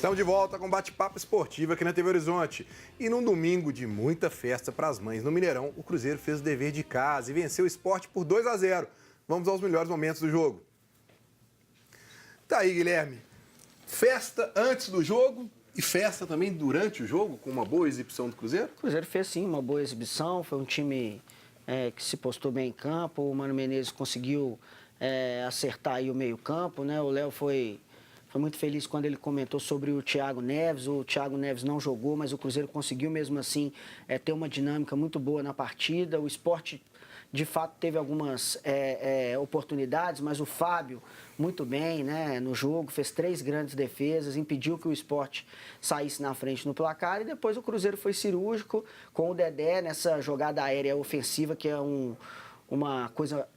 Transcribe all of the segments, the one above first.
Estamos de volta com bate-papo esportivo aqui na TV Horizonte. E num domingo de muita festa para as mães no Mineirão, o Cruzeiro fez o dever de casa e venceu o Sport por 2-0. Vamos aos melhores momentos do jogo. Tá aí, Guilherme. Festa antes do jogo e festa também durante o jogo, com uma boa exibição do Cruzeiro? O Cruzeiro fez sim uma boa exibição, foi um time que se postou bem em campo, o Mano Menezes conseguiu acertar aí o meio-campo, né? O Léo foi muito feliz quando ele comentou sobre o Thiago Neves. O Thiago Neves não jogou, mas o Cruzeiro conseguiu mesmo assim ter uma dinâmica muito boa na partida. O Sport, de fato, teve algumas oportunidades, mas o Fábio, muito bem, né, no jogo, fez 3 grandes defesas, impediu que o Sport saísse na frente no placar. E depois o Cruzeiro foi cirúrgico com o Dedé nessa jogada aérea ofensiva, que é uma coisa...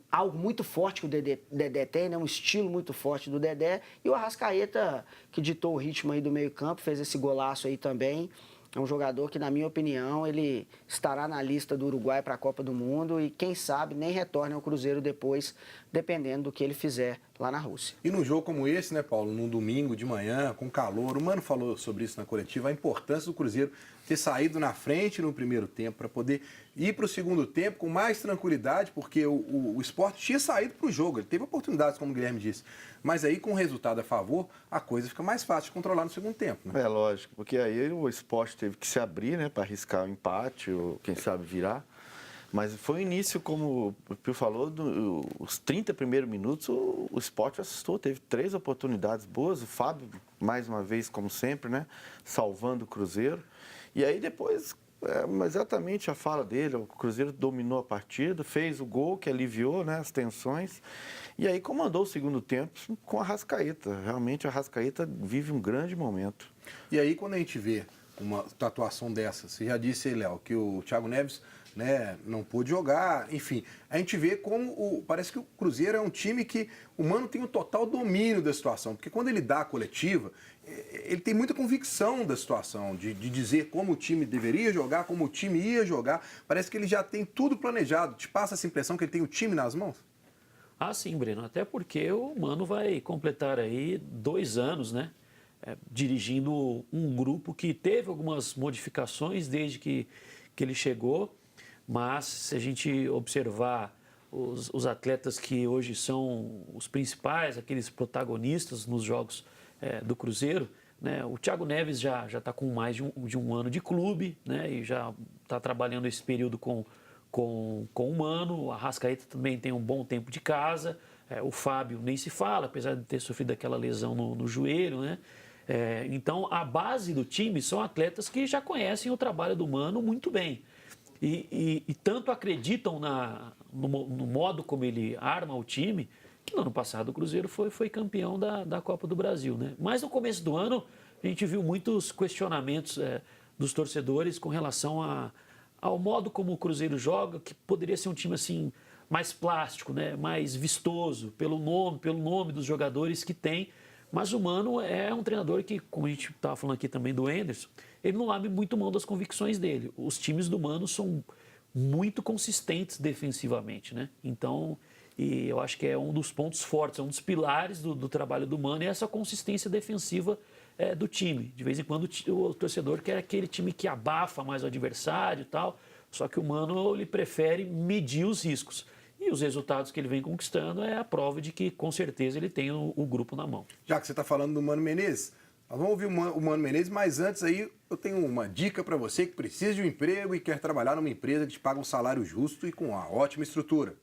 algo muito forte que o Dedé tem, né? Um estilo muito forte do Dedé. E o Arrascaeta, que ditou o ritmo aí do meio-campo, fez esse golaço aí também. É um jogador que, na minha opinião, ele estará na lista do Uruguai para a Copa do Mundo e, quem sabe, nem retorne ao Cruzeiro depois, dependendo do que ele fizer lá na Rússia. E num jogo como esse, né, Paulo, num domingo de manhã, com calor, o Mano falou sobre isso na coletiva, a importância do Cruzeiro ter saído na frente no primeiro tempo para poder ir para o segundo tempo com mais tranquilidade, porque o Sport tinha saído para o jogo, ele teve oportunidades, como o Guilherme disse, mas aí com o resultado a favor, a coisa fica mais fácil de controlar no segundo tempo, né? É lógico, porque aí o Sport teve que se abrir, né, para arriscar o empate ou quem sabe virar. Mas foi o início, como o Pio falou, os 30 primeiros minutos o Sport assustou, teve 3 oportunidades boas, o Fábio, mais uma vez, como sempre, né, salvando o Cruzeiro. E aí depois, exatamente a fala dele, o Cruzeiro dominou a partida, fez o gol que aliviou, né, as tensões, e aí comandou o segundo tempo com a Arrascaeta. Realmente a Arrascaeta vive um grande momento. E aí quando a gente vê uma atuação dessa, você já disse aí, Léo, que o Thiago Neves, né, não pôde jogar, enfim, a gente vê como parece que o Cruzeiro é um time que o Mano tem o total domínio da situação, porque quando ele dá a coletiva, ele tem muita convicção da situação, de dizer como o time deveria jogar, como o time ia jogar, parece que ele já tem tudo planejado. Te passa essa impressão que ele tem o time nas mãos? Ah, sim, Breno, até porque o Mano vai completar aí 2 anos, né, dirigindo um grupo que teve algumas modificações desde que ele chegou. Mas, se a gente observar os atletas que hoje são os principais, aqueles protagonistas nos jogos do Cruzeiro, né? O Thiago Neves já está com mais de um ano de clube, né? E já está trabalhando esse período com o Mano. O Arrascaeta também tem um bom tempo de casa. O Fábio nem se fala, apesar de ter sofrido aquela lesão no joelho, né? Então, a base do time são atletas que já conhecem o trabalho do Mano muito bem. E tanto acreditam no modo como ele arma o time, que no ano passado o Cruzeiro foi campeão da Copa do Brasil, né? Mas no começo do ano a gente viu muitos questionamentos dos torcedores com relação ao modo como o Cruzeiro joga, que poderia ser um time assim mais plástico, né? Mais vistoso pelo nome dos jogadores que tem. Mas o Mano é um treinador que, como a gente estava falando aqui também do Anderson, ele não abre muito mão das convicções dele. Os times do Mano são muito consistentes defensivamente, né? Então, e eu acho que é um dos pontos fortes, é um dos pilares do trabalho do Mano, é essa consistência defensiva do time. De vez em quando o torcedor quer aquele time que abafa mais o adversário e tal, só que o Mano ele prefere medir os riscos. E os resultados que ele vem conquistando é a prova de que, com certeza, ele tem o grupo na mão. Já que você está falando do Mano Menezes, nós vamos ouvir o Mano Menezes, mas antes aí eu tenho uma dica para você que precisa de um emprego e quer trabalhar numa empresa que te paga um salário justo e com uma ótima estrutura.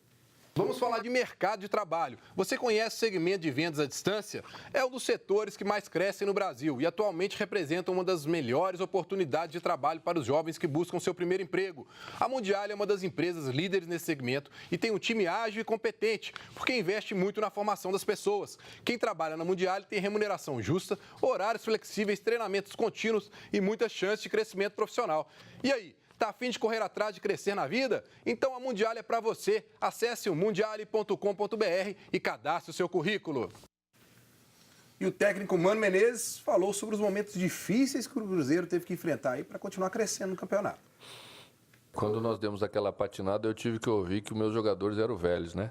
Vamos falar de mercado de trabalho. Você conhece o segmento de vendas à distância? É um dos setores que mais crescem no Brasil e atualmente representa uma das melhores oportunidades de trabalho para os jovens que buscam seu primeiro emprego. A Mundial é uma das empresas líderes nesse segmento e tem um time ágil e competente, porque investe muito na formação das pessoas. Quem trabalha na Mundial tem remuneração justa, horários flexíveis, treinamentos contínuos e muitas chances de crescimento profissional. E aí? Tá a fim de correr atrás de crescer na vida? Então a Mundial é para você. Acesse o mundiale.com.br e cadastre o seu currículo. E o técnico Mano Menezes falou sobre os momentos difíceis que o Cruzeiro teve que enfrentar aí para continuar crescendo no campeonato. Quando nós demos aquela patinada, eu tive que ouvir que os meus jogadores eram velhos, né?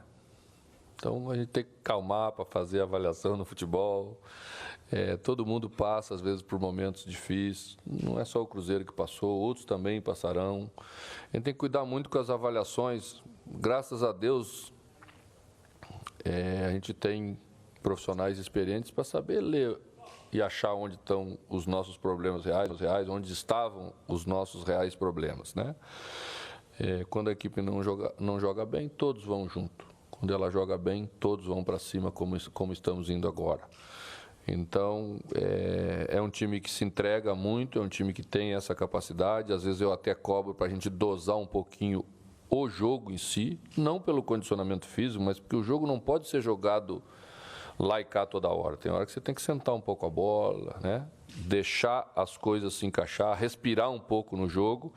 Então a gente tem que calmar para fazer a avaliação no futebol. Todo mundo passa, às vezes, por momentos difíceis. Não é só o Cruzeiro que passou, outros também passarão. A gente tem que cuidar muito com as avaliações. Graças a Deus, a gente tem profissionais experientes para saber ler e achar onde estão os nossos problemas reais, onde estavam os nossos reais problemas, né? Quando a equipe não joga bem, todos vão junto. Quando ela joga bem, todos vão para cima, como estamos indo agora. Então, é um time que se entrega muito, é um time que tem essa capacidade. Às vezes eu até cobro para a gente dosar um pouquinho o jogo em si, não pelo condicionamento físico, mas porque o jogo não pode ser jogado lá e cá toda hora. Tem hora que você tem que sentar um pouco a bola, né? Deixar as coisas se encaixar, respirar um pouco no jogo,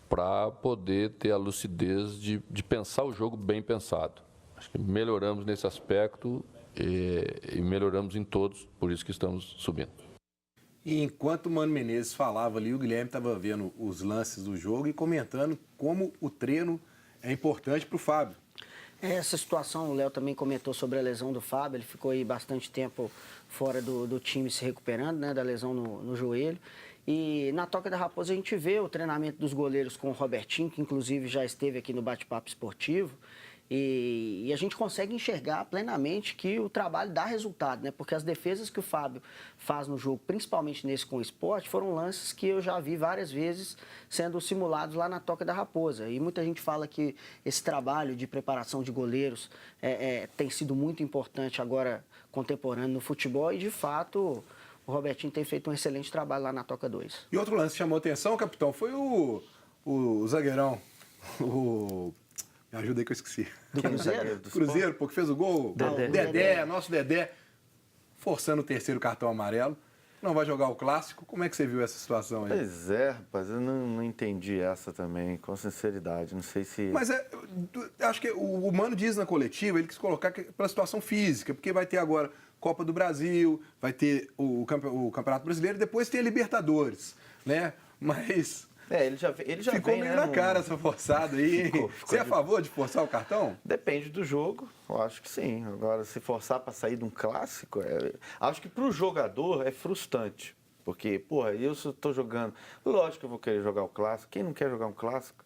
para poder ter a lucidez de pensar o jogo bem pensado. Acho que melhoramos nesse aspecto e melhoramos em todos, por isso que estamos subindo. E enquanto o Mano Menezes falava ali, o Guilherme estava vendo os lances do jogo e comentando como o treino é importante para o Fábio. Essa situação, o Léo também comentou sobre a lesão do Fábio, ele ficou aí bastante tempo fora do time se recuperando, né, da lesão no joelho. E na Toca da Raposa a gente vê o treinamento dos goleiros com o Robertinho, que inclusive já esteve aqui no Bate-Papo Esportivo. E a gente consegue enxergar plenamente que o trabalho dá resultado, né? Porque as defesas que o Fábio faz no jogo, principalmente nesse com o Sport, foram lances que eu já vi várias vezes sendo simulados lá na Toca da Raposa. E muita gente fala que esse trabalho de preparação de goleiros tem sido muito importante agora, contemporâneo no futebol, e de fato o Robertinho tem feito um excelente trabalho lá na Toca 2. E outro lance que chamou atenção, capitão, foi o zagueirão, me ajuda aí que eu esqueci. Do Cruzeiro? Cruzeiro, porque fez o gol. Dedé. Nosso Dedé, forçando o terceiro cartão amarelo. Não vai jogar o clássico. Como é que você viu essa situação aí? Pois é, rapaz, eu não entendi essa também, com sinceridade. Não sei se... Mas acho que o Mano diz na coletiva, ele quis colocar pela situação física, porque vai ter agora Copa do Brasil, vai ter o Campeonato Brasileiro, depois tem a Libertadores, né? Mas... ele já ficou vem, meio né, na cara essa forçada aí. Você é a favor de forçar o cartão? Depende do jogo, eu acho que sim. Agora, se forçar para sair de um clássico, acho que para o jogador é frustrante. Porque, porra, eu estou jogando... Lógico que eu vou querer jogar o clássico. Quem não quer jogar um clássico?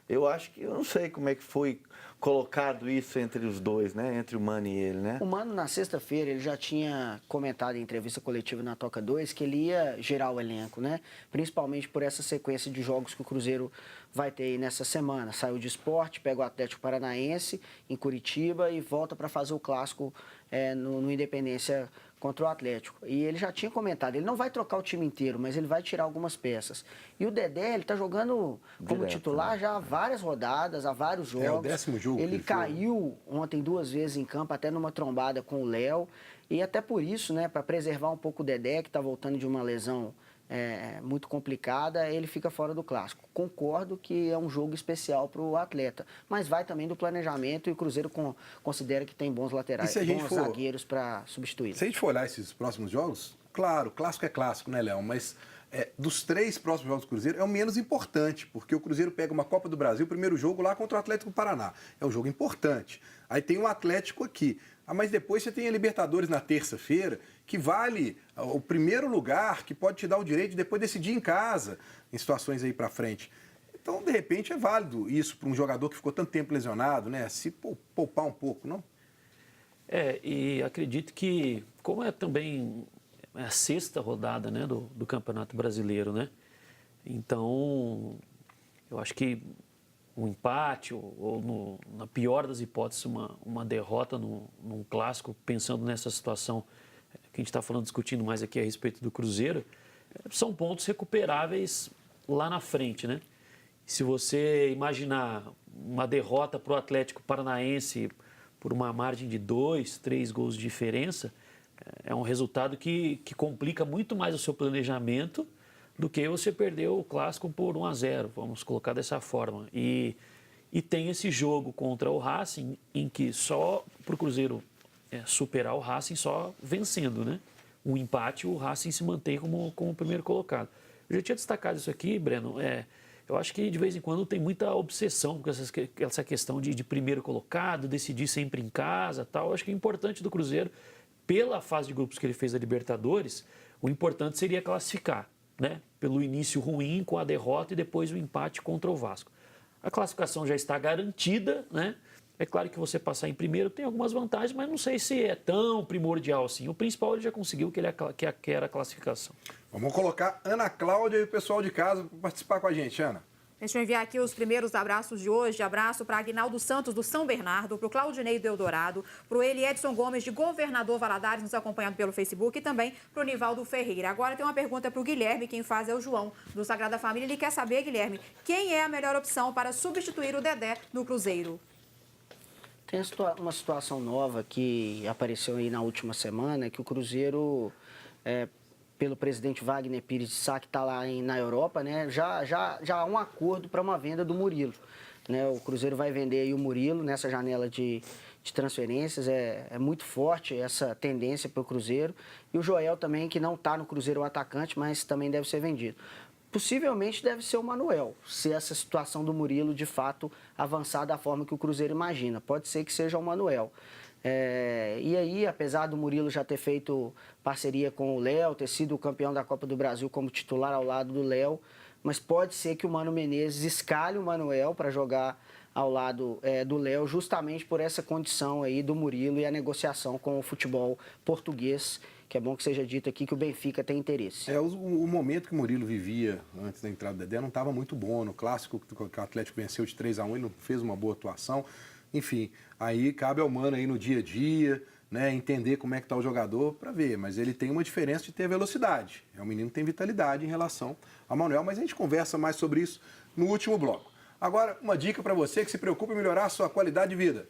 Eu acho que... Eu não sei como é que foi colocado isso entre os dois, né? Entre o Mano e ele, né? O Mano, na sexta-feira, ele já tinha comentado em entrevista coletiva na Toca 2 que ele ia gerar o elenco, né? Principalmente por essa sequência de jogos que o Cruzeiro vai ter aí nessa semana. Saiu de Sport, pega o Atlético Paranaense em Curitiba e volta para fazer o clássico no Independência contra o Atlético. E ele já tinha comentado, ele não vai trocar o time inteiro, mas ele vai tirar algumas peças. E o Dedé, ele tá jogando como Direto, titular, né? já há várias rodadas, há vários jogos. o 10º jogo que Ele ele foi, né? caiu ontem 2 vezes em campo, até numa trombada com o Léo. E até por isso, né, para preservar um pouco o Dedé, que está voltando de uma lesão muito complicada, ele fica fora do clássico. Concordo que é um jogo especial para o atleta, mas vai também do planejamento, e o Cruzeiro considera que tem bons laterais, E se a gente bons for- zagueiros para substituir. Se a gente for olhar esses próximos jogos, claro, clássico é clássico, né, Léo? Mas dos 3 próximos jogos do Cruzeiro é o menos importante, porque o Cruzeiro pega uma Copa do Brasil, primeiro jogo lá contra o Atlético do Paraná. É um jogo importante. Aí tem o Atlético aqui. Mas depois você tem a Libertadores na terça-feira, que vale o primeiro lugar, que pode te dar o direito de depois decidir em casa, em situações aí pra frente. Então, de repente, é válido isso para um jogador que ficou tanto tempo lesionado, né? Se poupar um pouco, não? E acredito que, como é também a 6ª rodada, né, do Campeonato Brasileiro, né? Então, eu acho que um empate ou na pior das hipóteses, uma derrota num clássico, pensando nessa situação que a gente está falando, discutindo mais aqui a respeito do Cruzeiro, são pontos recuperáveis lá na frente, né? Se você imaginar uma derrota para o Atlético Paranaense por uma margem de 2, 3 gols de diferença, é um resultado que complica muito mais o seu planejamento do que você perder o clássico por 1-0, vamos colocar dessa forma. E tem esse jogo contra o Racing, em que só para o Cruzeiro superar o Racing só vencendo, né? Um empate, o Racing se mantém como o primeiro colocado. Eu já tinha destacado isso aqui, Breno. Eu acho que de vez em quando tem muita obsessão com essa questão de primeiro colocado, decidir sempre em casa, tal. Eu acho que o importante do Cruzeiro, pela fase de grupos que ele fez da Libertadores, o importante seria classificar, né? Pelo início ruim com a derrota e depois o empate contra o Vasco. A classificação já está garantida, né? É claro que você passar em primeiro tem algumas vantagens, mas não sei se é tão primordial assim. O principal ele já conseguiu, que era a classificação. Vamos colocar Ana Cláudia e o pessoal de casa para participar com a gente, Ana. Deixa eu enviar aqui os primeiros abraços de hoje. Abraço para Aguinaldo Santos, do São Bernardo, para o Claudinei do Eldorado, para o Eli Edson Gomes, de Governador Valadares, nos acompanhando pelo Facebook, e também para o Nivaldo Ferreira. Agora tem uma pergunta para o Guilherme, quem faz é o João, do Sagrada Família. Ele quer saber, Guilherme, quem é a melhor opção para substituir o Dedé no Cruzeiro? Tem uma situação nova que apareceu aí na última semana, que o Cruzeiro, pelo presidente Wagner Pires de Sá, que está lá na Europa, né, já há um acordo para uma venda do Murilo. Né? O Cruzeiro vai vender aí o Murilo nessa janela de transferências, é muito forte essa tendência para o Cruzeiro. E o Joel também, que não está no Cruzeiro, o atacante, mas também deve ser vendido. Possivelmente deve ser o Manuel, se essa situação do Murilo de fato avançar da forma que o Cruzeiro imagina. Pode ser que seja o Manuel. E aí, apesar do Murilo já ter feito parceria com o Léo, ter sido o campeão da Copa do Brasil como titular ao lado do Léo, mas pode ser que o Mano Menezes escalhe o Manuel para jogar ao lado do Léo, justamente por essa condição aí do Murilo e a negociação com o futebol português, que é bom que seja dito aqui que o Benfica tem interesse. O momento que o Murilo vivia antes da entrada do Dedé não estava muito bom. No clássico que o Atlético venceu de 3-1, ele não fez uma boa atuação. Enfim, aí cabe ao Mano aí no dia a dia, né, entender como é que está o jogador para ver. Mas ele tem uma diferença de ter velocidade. É um menino que tem vitalidade em relação ao Manuel, mas a gente conversa mais sobre isso no último bloco. Agora, uma dica para você que se preocupa em melhorar a sua qualidade de vida.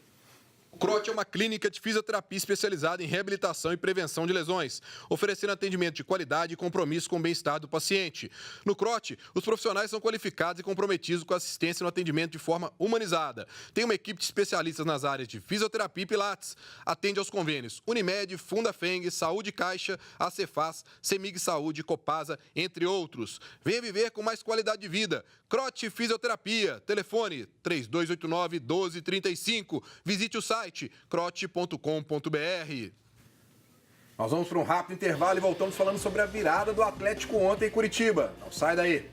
O CROT é uma clínica de fisioterapia especializada em reabilitação e prevenção de lesões, oferecendo atendimento de qualidade e compromisso com o bem-estar do paciente. No CROT, os profissionais são qualificados e comprometidos com a assistência no atendimento de forma humanizada. Tem uma equipe de especialistas nas áreas de fisioterapia e pilates. Atende aos convênios Unimed, Fundafeng, Saúde Caixa, Acefaz, Semig Saúde, Copasa, entre outros. Venha viver com mais qualidade de vida. CROT Fisioterapia. Telefone 3289-1235. Visite o site crote.com.br. Nós vamos para um rápido intervalo e voltamos falando sobre a virada do Atlético ontem em Curitiba. Não sai daí.